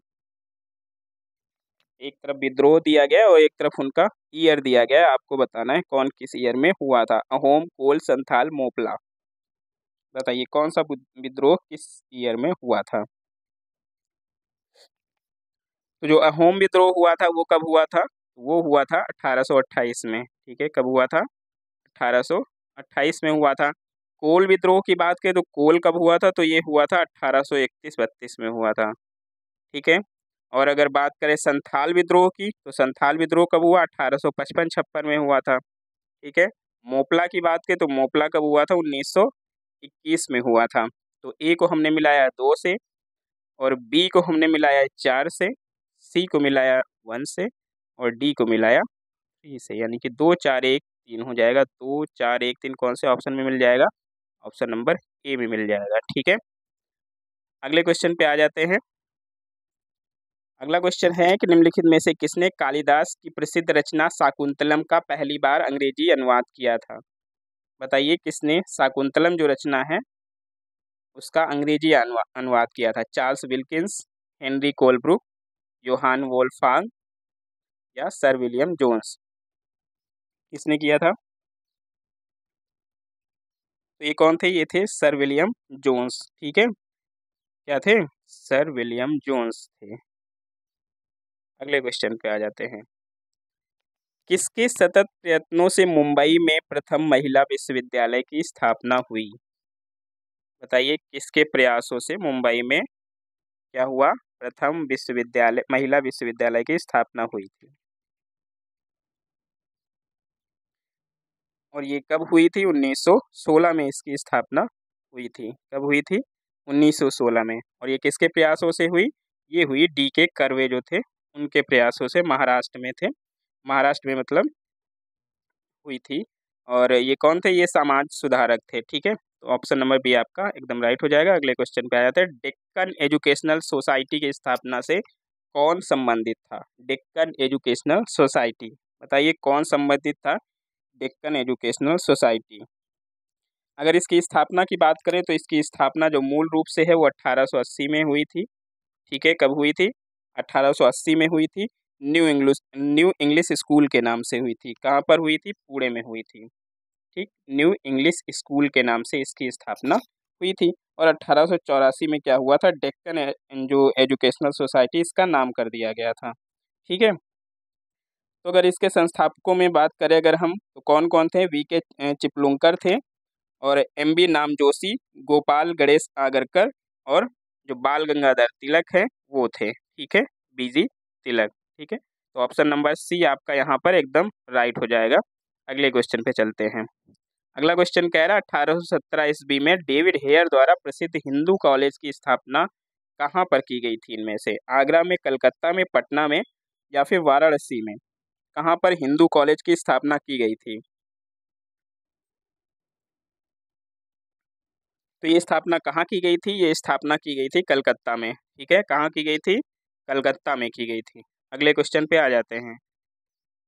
एक तरफ विद्रोह दिया गया है और एक तरफ उनका ईयर दिया गया है, आपको बताना है कौन किस ईयर में हुआ था। अहोम, कोल, संथाल, मोपला, बताइए कौन सा विद्रोह किस ईयर में हुआ था। तो जो अहोम विद्रोह हुआ था वो कब हुआ था, वो हुआ था 1828 में। ठीक है, कब हुआ था, 1828 में हुआ था। कोल विद्रोह की बात करें तो कोल कब हुआ था, तो ये हुआ था 1831-32 में हुआ था। ठीक है, और अगर बात करें संथाल विद्रोह की तो संथाल विद्रोह कब हुआ, 1855-56 में हुआ था। ठीक है, मोपला की बात करें तो मोपला कब हुआ था, 1921 में हुआ था। तो ए को हमने मिलाया 2 से, और बी को हमने मिलाया 4 से, सी को मिलाया 1 से, और डी को मिलाया 3 से, यानी कि 2 4 1 3 हो जाएगा। 2 4 1 3 कौन से ऑप्शन में मिल जाएगा, ऑप्शन नंबर ए में मिल जाएगा। ठीक है, अगले क्वेश्चन पे आ जाते हैं। अगला क्वेश्चन है कि निम्नलिखित में से किसने कालिदास की प्रसिद्ध रचना शाकुंतलम का पहली बार अंग्रेजी अनुवाद किया था। बताइए किसने शाकुंतलम जो रचना है उसका अंग्रेजी अनुवाद किया था। Charles Wilkins, Henry Colebrooke, Johann Wolfgang या सर विलियम जोन्स, किसने किया था। तो ये कौन थे, ये थे सर विलियम जोन्स। ठीक है, क्या थे, सर विलियम जोन्स थे। अगले क्वेश्चन पे आ जाते हैं। किसके सतत प्रयत्नों से मुंबई में प्रथम महिला विश्वविद्यालय की स्थापना हुई। बताइए किसके प्रयासों से मुंबई में क्या हुआ, प्रथम विश्वविद्यालय, महिला विश्वविद्यालय की स्थापना हुई थी। और ये कब हुई थी, 1916 में इसकी स्थापना हुई थी। कब हुई थी, 1916 में। और ये किसके प्रयासों से हुई, ये हुई डी के कर्वे जो थे उनके प्रयासों से, महाराष्ट्र में थे, महाराष्ट्र में मतलब हुई थी। और ये कौन थे, ये समाज सुधारक थे। ठीक है, तो ऑप्शन नंबर बी आपका एकदम राइट हो जाएगा। अगले क्वेश्चन पे आ जाते हैं। डेक्कन एजुकेशनल सोसाइटी की स्थापना से कौन संबंधित था। डेक्कन एजुकेशनल सोसाइटी, बताइए कौन संबंधित था डेक्कन एजुकेशनल सोसाइटी। अगर इसकी स्थापना की बात करें तो इसकी स्थापना जो मूल रूप से है वो 1880 में हुई थी। ठीक है, कब हुई थी, 1880 में हुई थी। न्यू इंग्लिश स्कूल के नाम से हुई थी। कहाँ पर हुई थी, पुणे में हुई थी। ठीक, न्यू इंग्लिश स्कूल के नाम से इसकी स्थापना हुई थी। और 1884 में क्या हुआ था, डेक्कन जो एजुकेशनल सोसाइटी इसका नाम कर दिया गया था। ठीक है, तो अगर इसके संस्थापकों में बात करें अगर हम, तो कौन कौन थे, वी के चिपलुंकर थे, और एम बी नामजोशी, गोपाल गणेश आगरकर, और जो बाल गंगाधर तिलक है वो थे। ठीक है, बीजी तिलक। ठीक है, तो ऑप्शन नंबर सी आपका यहाँ पर एकदम राइट हो जाएगा। अगले क्वेश्चन पे चलते हैं। अगला क्वेश्चन कह रहा है 1817 ईस्वी में डेविड हेयर द्वारा प्रसिद्ध हिंदू कॉलेज की स्थापना कहाँ पर की गई थी। इनमें से आगरा में, कलकत्ता में, पटना में या फिर वाराणसी में, कहाँ पर हिंदू कॉलेज की स्थापना की गई थी। तो ये स्थापना कहाँ की गई थी, ये स्थापना की गई थी कलकत्ता में। ठीक है, कहाँ की गई थी, कलकत्ता में की गई थी। अगले क्वेश्चन पे आ जाते हैं।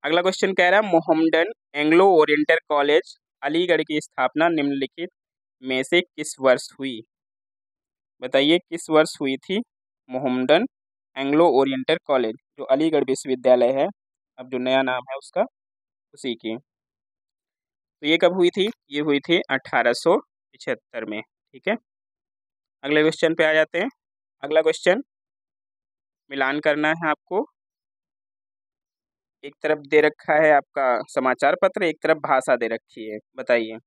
अगला क्वेश्चन कह रहा है Mohammedan Anglo oriental college Aligarh की स्थापना निम्नलिखित में से किस वर्ष हुई। बताइए किस वर्ष हुई थी मोहम्मडन एंग्लो ओरिएंटल कॉलेज, जो अलीगढ़ विश्वविद्यालय है, अब जो नया नाम है उसका, उसी की। तो ये कब हुई थी, ये हुई थी 1875 में। ठीक है, अगले क्वेश्चन पे आ जाते हैं। अगला क्वेश्चन मिलान करना है आपको। एक तरफ दे रखा है आपका समाचार पत्र, एक तरफ भाषा दे रखी है। बताइए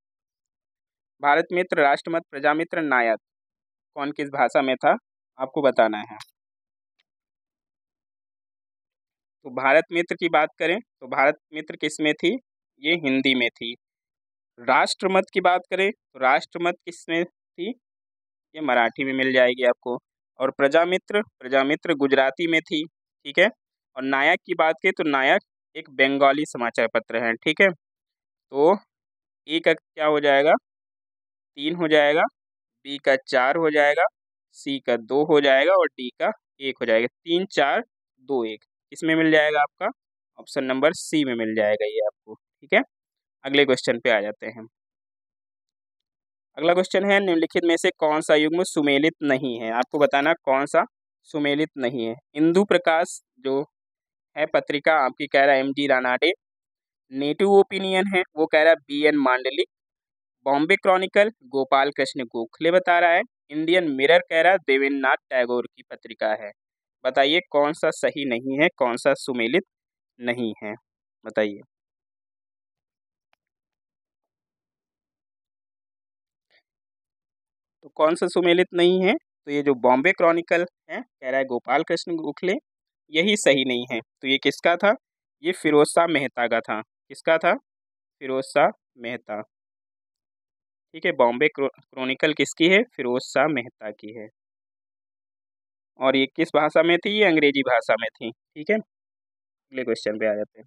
भारत मित्र, राष्ट्रमत, प्रजामित्र, नायक, कौन किस भाषा में था, आपको बताना है। तो भारत मित्र की बात करें तो भारत मित्र किस में थी? ये हिंदी में थी। राष्ट्रमत की बात करें तो राष्ट्रमत किस में थी? ये मराठी में मिल जाएगी आपको। और प्रजामित्र प्रजामित्र गुजराती में थी। ठीक है। और नायक की बात करें तो नायक एक बंगाली समाचार पत्र है। ठीक है। तो ए का क्या हो जाएगा? 3 हो जाएगा, बी का 4 हो जाएगा, सी का 2 हो जाएगा और डी का 1 हो जाएगा। 3 4 2 1 किसमें मिल जाएगा आपका? ऑप्शन नंबर सी में मिल जाएगा ये आपको। ठीक है। अगले क्वेश्चन पे आ जाते हैं। अगला क्वेश्चन है निम्नलिखित में से कौन सा युग्म सुमेलित नहीं है? आपको बताना कौन सा सुमेलित नहीं है। इंदु प्रकाश जो है पत्रिका आपकी कह रहा है M G Ranade. Native opinion है वो कह रहा है B N Mandlik. Bombay Chronicle Gopal Krishna Gokhale बता रहा है। इंडियन मिरर कह रहा है देवेंद्रनाथ टैगोर की पत्रिका है। बताइए कौन सा सही नहीं है, कौन सा सुमेलित नहीं है, बताइए। तो कौन सा सुमेलित नहीं है? तो ये जो बॉम्बे क्रॉनिकल है कह रहा है गोपाल कृष्ण गोखले, यही सही नहीं है। तो ये किसका था? ये फिरोज शाह मेहता का था। किसका था? फिरोज शाह मेहता। ठीक है। बॉम्बे क्रॉनिकल किसकी है? फिरोज शाह मेहता की है। और ये किस भाषा में थी? ये अंग्रेजी भाषा में थी। ठीक है। अगले क्वेश्चन पे आ जाते हैं।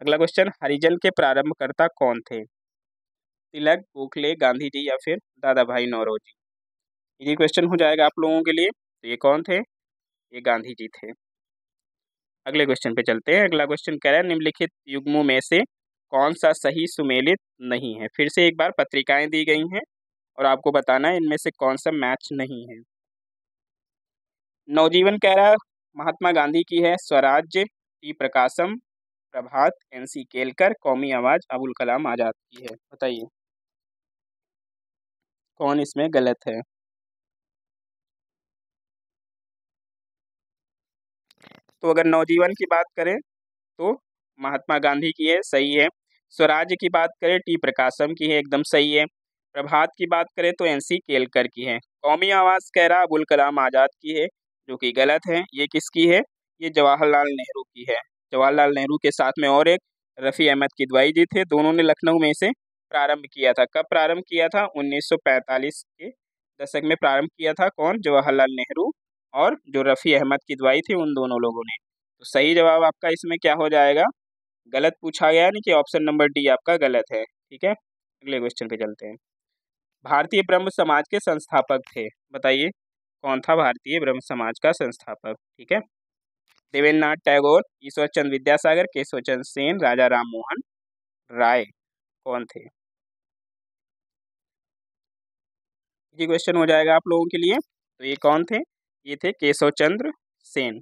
अगला क्वेश्चन, हरिजन के प्रारंभकर्ता कौन थे? तिलक, गोखले, गांधी जी या फिर दादा भाई नौरोजी? ये क्वेश्चन हो जाएगा आप लोगों के लिए। तो ये कौन थे? ये गांधी जी थे। अगले क्वेश्चन पे चलते हैं। अगला क्वेश्चन कह रहा है निम्नलिखित युग्मों में से कौन सा सही सुमेलित नहीं है? फिर से एक बार पत्रिकाएं दी गई हैं और आपको बताना है इनमें से कौन सा मैच नहीं है। नवजीवन कह रहा है महात्मा गांधी की है। स्वराज्य टी प्रकाशम, प्रभात एनसी केलकर, कौमी आवाज अबुल कलाम आजाद की है। बताइए कौन इसमें गलत है? तो अगर नवजीवन की बात करें तो महात्मा गांधी की है, सही है। स्वराज्य की बात करें टी प्रकाशम की है, एकदम सही है। प्रभात की बात करें तो एनसी केलकर की है। कौमी आवाज कह रहा अबुल कलाम आजाद की है, जो कि गलत है। ये किसकी है? ये जवाहरलाल नेहरू की है। जवाहरलाल नेहरू के साथ में और एक रफ़ी अहमद किदवाई जी थे। दोनों ने लखनऊ में से प्रारंभ किया था। कब प्रारंभ किया था? 1945 के दशक में प्रारंभ किया था। कौन? जवाहरलाल नेहरू और जो रफ़ी अहमद किदवाई थे, उन दोनों लोगों ने। तो सही जवाब आपका इसमें क्या हो जाएगा? गलत पूछा गया नहीं कि ऑप्शन नंबर डी आपका गलत है। ठीक है। अगले क्वेश्चन पे चलते हैं। भारतीय ब्रह्म समाज के संस्थापक थे। बताइए कौन था भारतीय ब्रह्म समाज का संस्थापक? ठीक है। देवेंद्रनाथ टैगोर, ईश्वर चंद्र विद्यासागर, केशव चंद्र सेन, राजा राम मोहन राय कौन थे? ये क्वेश्चन हो जाएगा आप लोगों के लिए। तो ये कौन थे? ये थे केशव चंद्र सेन।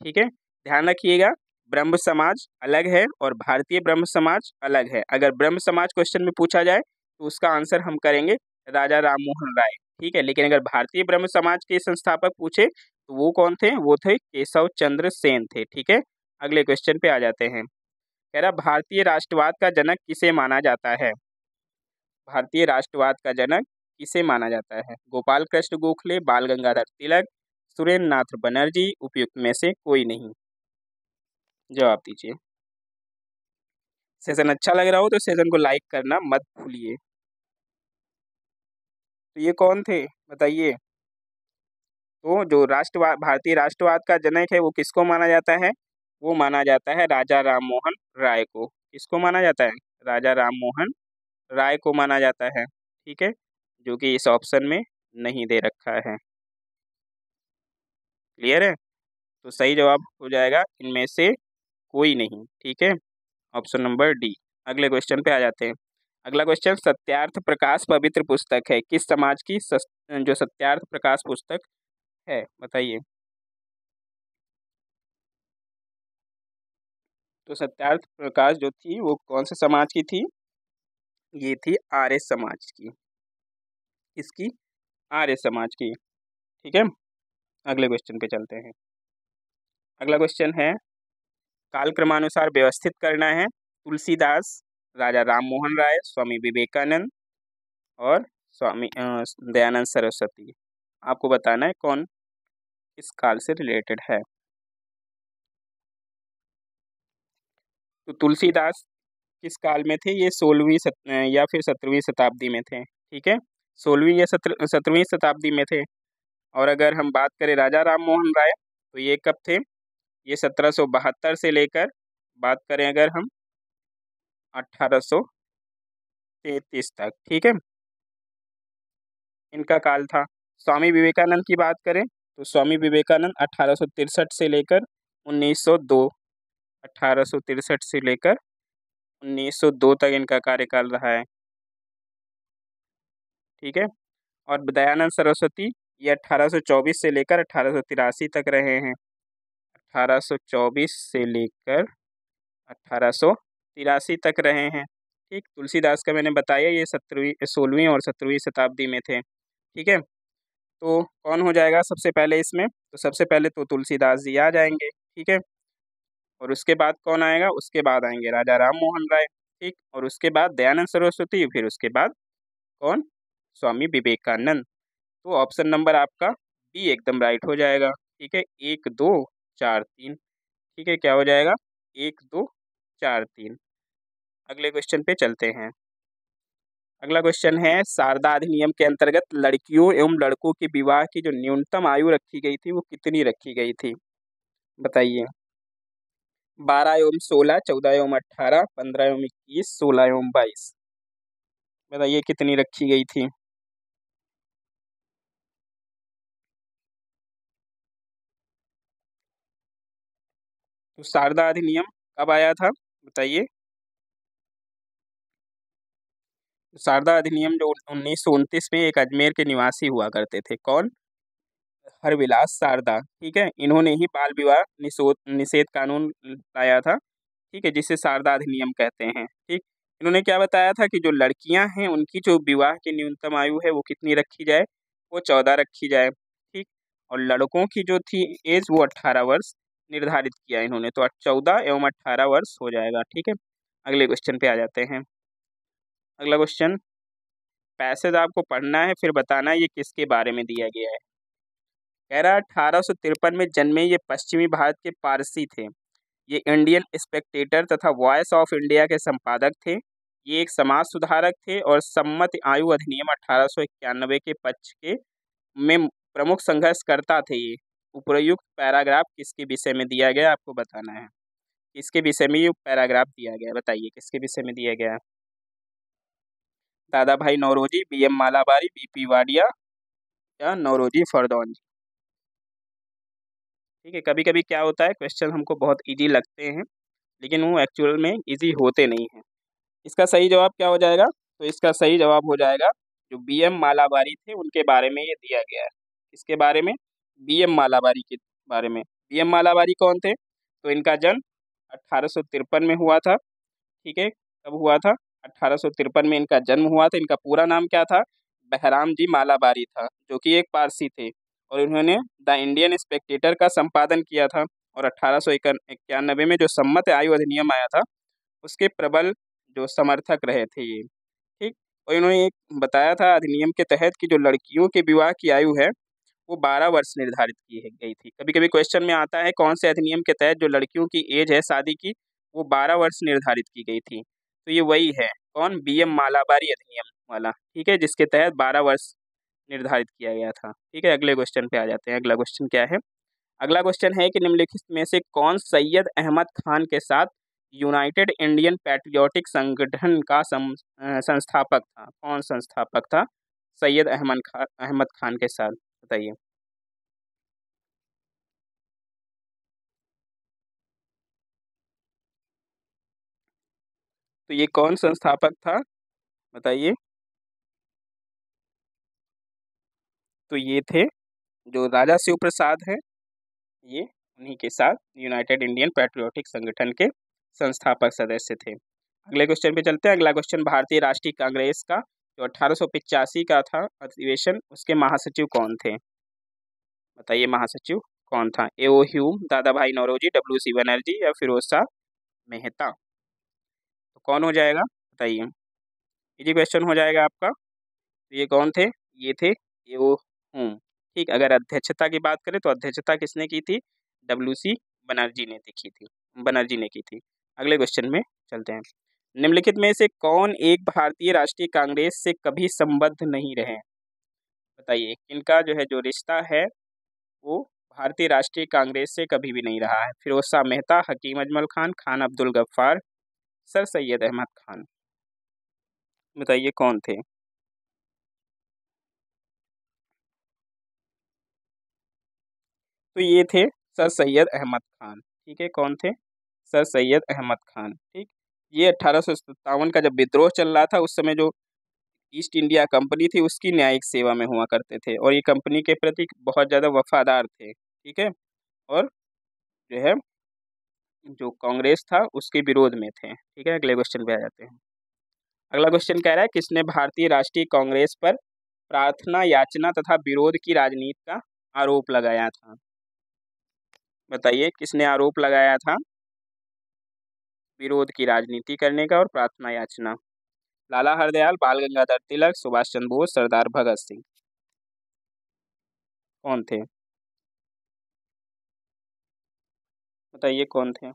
ठीक है। ध्यान रखिएगा, ब्रह्म समाज अलग है और भारतीय ब्रह्म समाज अलग है। अगर ब्रह्म समाज क्वेश्चन में पूछा जाए तो उसका आंसर हम करेंगे राजा राम मोहन राय। ठीक है। लेकिन अगर भारतीय ब्रह्म समाज के संस्थापक पूछे तो वो कौन थे? वो थे केशव चंद्र सेन थे। ठीक है। अगले क्वेश्चन पे आ जाते हैं। कह रहा भारतीय राष्ट्रवाद का जनक किसे माना जाता है? भारतीय राष्ट्रवाद का जनक किसे माना जाता है? गोपाल कृष्ण गोखले, बाल गंगाधर तिलक, सुरेंद्र नाथ बनर्जी, उपयुक्त में से कोई नहीं? जवाब दीजिए। सेशन अच्छा लग रहा हो तो सेशन को लाइक करना मत भूलिए। तो ये कौन थे बताइए? तो जो राष्ट्रवाद, भारतीय राष्ट्रवाद का जनक है वो किसको माना जाता है? वो माना जाता है राजा राम मोहन राय को। किसको माना जाता है? राजा राम मोहन राय को माना जाता है। ठीक है। जो कि इस ऑप्शन में नहीं दे रखा है। क्लियर है? तो सही जवाब हो जाएगा इनमें से कोई नहीं। ठीक है। Option number D. अगले क्वेश्चन पे आ जाते हैं। अगला क्वेश्चन, सत्यार्थ प्रकाश पवित्र पुस्तक है किस समाज की? जो सत्यार्थ प्रकाश पुस्तक है बताइए। तो सत्यार्थ प्रकाश जो थी वो कौन से समाज की थी? ये थी आर्य समाज की। इसकी आर्य समाज की। ठीक है। अगले क्वेश्चन पे चलते हैं। अगला क्वेश्चन है कालक्रमानुसार व्यवस्थित करना है। तुलसीदास, राजा राम मोहन राय, स्वामी विवेकानंद और स्वामी दयानंद सरस्वती। आपको बताना है कौन इस काल से रिलेटेड है। तो तुलसीदास किस काल में थे? ये 16वीं या फिर 17वीं शताब्दी में थे। ठीक है, 16वीं या 17वीं शताब्दी में थे। और अगर हम बात करें राजा राम मोहन राय, तो ये कब थे? ये 1772 से लेकर बात करें अगर हम 1833 तक। ठीक है, इनका काल था। स्वामी विवेकानंद की बात करें तो स्वामी विवेकानंद 1863 से लेकर 1902, 1863 से लेकर 1902 तक इनका कार्यकाल रहा है। ठीक है, और दयानंद सरस्वती ये 1824 से लेकर 1883 तक रहे हैं। 1824 से लेकर 1883 तक रहे हैं। ठीक, तुलसीदास का मैंने बताया ये 16वीं और 17वीं शताब्दी में थे। ठीक है, तो कौन हो जाएगा सबसे पहले इसमें? तो सबसे पहले तो तुलसीदास जी आ जाएंगे। ठीक है, और उसके बाद कौन आएगा? उसके बाद आएंगे राजा राम मोहन राय। ठीक, और उसके बाद दयानंद सरस्वती, फिर उसके बाद कौन? स्वामी विवेकानंद। तो ऑप्शन नंबर आपका बी एकदम राइट हो जाएगा। ठीक है, 1 2 4 3। ठीक है, क्या हो जाएगा? 1 2 4 3। अगले क्वेश्चन पे चलते हैं। अगला क्वेश्चन है, शारदा अधिनियम के अंतर्गत लड़कियों एवं लड़कों के विवाह की जो न्यूनतम आयु रखी गई थी वो कितनी रखी गई थी? बताइए। 12 एवं 16, 14 एवं 18, 15 एवं 21, 16 एवं 22। बताइए कितनी रखी गई थी? तो शारदा अधिनियम कब आया था? बताइए। शारदा अधिनियम जो 1929 में एक अजमेर के निवासी हुआ करते थे, कौन? हरविलास शारदा। ठीक है, इन्होंने ही बाल विवाह निषेध कानून लाया था। ठीक है, जिसे शारदा अधिनियम कहते हैं। ठीक, इन्होंने क्या बताया था कि जो लड़कियां हैं उनकी जो विवाह की न्यूनतम आयु है वो कितनी रखी जाए? वो 14 रखी जाए। ठीक, और लड़कों की जो थी एज वो 18 वर्ष निर्धारित किया इन्होंने। तो 14 एवं 18 वर्ष हो जाएगा। ठीक है, अगले क्वेश्चन पे आ जाते हैं। अगला क्वेश्चन, पैसेज आपको पढ़ना है फिर बताना है ये किसके बारे में दिया गया है। कह रहा 1853 में जन्मे ये पश्चिमी भारत के पारसी थे। ये इंडियन स्पेक्टेटर तथा वॉइस ऑफ इंडिया के संपादक थे। ये एक समाज सुधारक थे और सम्मत आयु अधिनियम 1891 के पक्ष के में प्रमुख संघर्षकर्ता थे। ये उपयुक्त पैराग्राफ किसके विषय में दिया गया आपको बताना है। किसके विषय में ये पैराग्राफ दिया गया है? बताइए किसके विषय में दिया गया है? दादा भाई नौरोजी, BM मालाबारी, BP वाडिया या नौरोजी फरदौन। ठीक है, कभी कभी क्या होता है क्वेश्चन हमको बहुत इजी लगते हैं लेकिन वो एक्चुअल में इजी होते नहीं हैं। इसका सही जवाब क्या हो जाएगा? तो इसका सही जवाब हो जाएगा जो BM मालाबारी थे उनके बारे में ये दिया गया है। इसके बारे में? BM मालाबारी के बारे में। BM मालाबारी कौन थे? तो इनका जन्म 1853 में हुआ था। ठीक है, कब हुआ था? 1853 में इनका जन्म हुआ था। इनका पूरा नाम क्या था? बहराम जी मालाबारी था, जो कि एक पारसी थे। और इन्होंने द इंडियन स्पेक्टेटर का संपादन किया था। और 1891 में जो सम्मत आयु अधिनियम आया था उसके प्रबल जो समर्थक रहे थे ये। ठीक, और इन्होंने एक बताया था अधिनियम के तहत कि जो लड़कियों के विवाह की आयु है वो 12 वर्ष निर्धारित की गई थी। कभी कभी क्वेश्चन में आता है कौन से अधिनियम के तहत जो लड़कियों की एज है शादी की वो 12 वर्ष निर्धारित की गई थी। तो ये वही है, कौन? BM मालाबारी अधिनियम वाला। ठीक है, जिसके तहत 12 वर्ष निर्धारित किया गया था। ठीक है, अगले क्वेश्चन पे आ जाते हैं। अगला क्वेश्चन क्या है? अगला क्वेश्चन है कि निम्नलिखित में से कौन सैयद अहमद खान के साथ यूनाइटेड इंडियन पैट्रियोटिक संगठन का संस्थापक था? कौन संस्थापक था सैयद अहमद खान के साथ? बताइए। तो ये कौन संस्थापक था? बताइए। तो ये थे जो राजा शिव प्रसाद हैं, ये उन्हीं के साथ यूनाइटेड इंडियन पैट्रियोटिक संगठन के संस्थापक सदस्य थे। अगले क्वेश्चन पे चलते हैं। अगला क्वेश्चन, भारतीय राष्ट्रीय कांग्रेस का जो 1885 का था अधिवेशन उसके महासचिव कौन थे? बताइए महासचिव कौन था? A.O. ह्यूम, दादा भाई नौरोजी, WC बनर्जी या फिरोज शाह मेहता। तो कौन हो जाएगा? बताइए। इजी क्वेश्चन हो जाएगा आपका। तो ये कौन थे? ये थे A.O. ह्यूम। ठीक, अगर अध्यक्षता की बात करें तो अध्यक्षता किसने की थी? WC बनर्जी ने की थी। अगले क्वेश्चन में चलते हैं। निम्नलिखित में से कौन एक भारतीय राष्ट्रीय कांग्रेस से कभी संबद्ध नहीं रहे? बताइए किनका जो है जो रिश्ता है वो भारतीय राष्ट्रीय कांग्रेस से कभी भी नहीं रहा है? फिरोज शाह मेहता, हकीम अजमल खान, खान अब्दुल गफ्फार, सर सैयद अहमद खान। बताइए कौन थे? तो ये थे सर सैयद अहमद खान। ठीक है, कौन थे? सर सैयद अहमद खान। ठीक, ये 1857 का जब विद्रोह चल रहा था उस समय जो ईस्ट इंडिया कंपनी थी उसकी न्यायिक सेवा में हुआ करते थे और ये कंपनी के प्रति बहुत ज़्यादा वफादार थे। ठीक है, और जो है जो कांग्रेस था उसके विरोध में थे। ठीक है, अगले क्वेश्चन पे आ जाते हैं। अगला क्वेश्चन कह रहा है किसने भारतीय राष्ट्रीय कांग्रेस पर प्रार्थना याचना तथा विरोध की राजनीति का आरोप लगाया था? बताइए किसने आरोप लगाया था विरोध की राजनीति करने का और प्रार्थना याचना? लाला हरदयाल, बाल गंगाधर तिलक, सुभाष चंद्र बोस, सरदार भगत सिंह। कौन थे? बताइए कौन थे?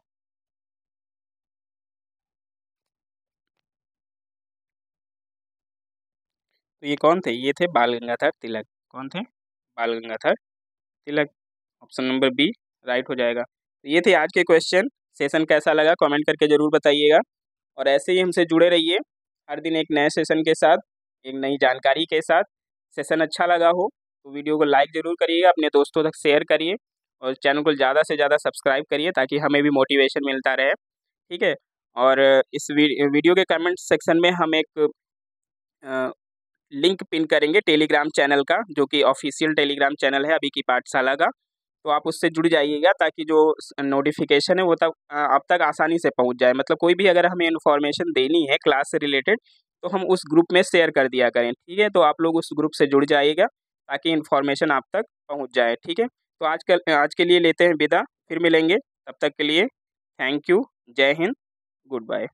तो ये कौन थे? ये थे बाल गंगाधर तिलक। कौन थे? बाल Gangadhar Tilak. Option number B right हो जाएगा। तो ये थे आज के क्वेश्चन। सेशन कैसा लगा कमेंट करके ज़रूर बताइएगा और ऐसे ही हमसे जुड़े रहिए हर दिन एक नए सेशन के साथ, एक नई जानकारी के साथ। सेशन अच्छा लगा हो तो वीडियो को लाइक ज़रूर करिएगा, अपने दोस्तों तक शेयर करिए और चैनल को ज़्यादा से ज़्यादा सब्सक्राइब करिए ताकि हमें भी मोटिवेशन मिलता रहे। ठीक है, और इस वीडियो के कमेंट सेक्शन में हम एक लिंक पिन करेंगे टेलीग्राम चैनल का, जो कि ऑफिशियल टेलीग्राम चैनल है अभी की पाठशाला का। तो आप उससे जुड़ जाइएगा ताकि जो नोटिफिकेशन है वो तब आप तक आसानी से पहुंच जाए। मतलब कोई भी अगर हमें इन्फॉर्मेशन देनी है क्लास से रिलेटेड तो हम उस ग्रुप में शेयर कर दिया करें। ठीक है, तो आप लोग उस ग्रुप से जुड़ जाइएगा ताकि इन्फॉर्मेशन आप तक पहुंच जाए। ठीक है, तो आज के लिए लेते हैं विदा, फिर मिलेंगे। तब तक के लिए थैंक यू, जय हिंद, गुड बाय।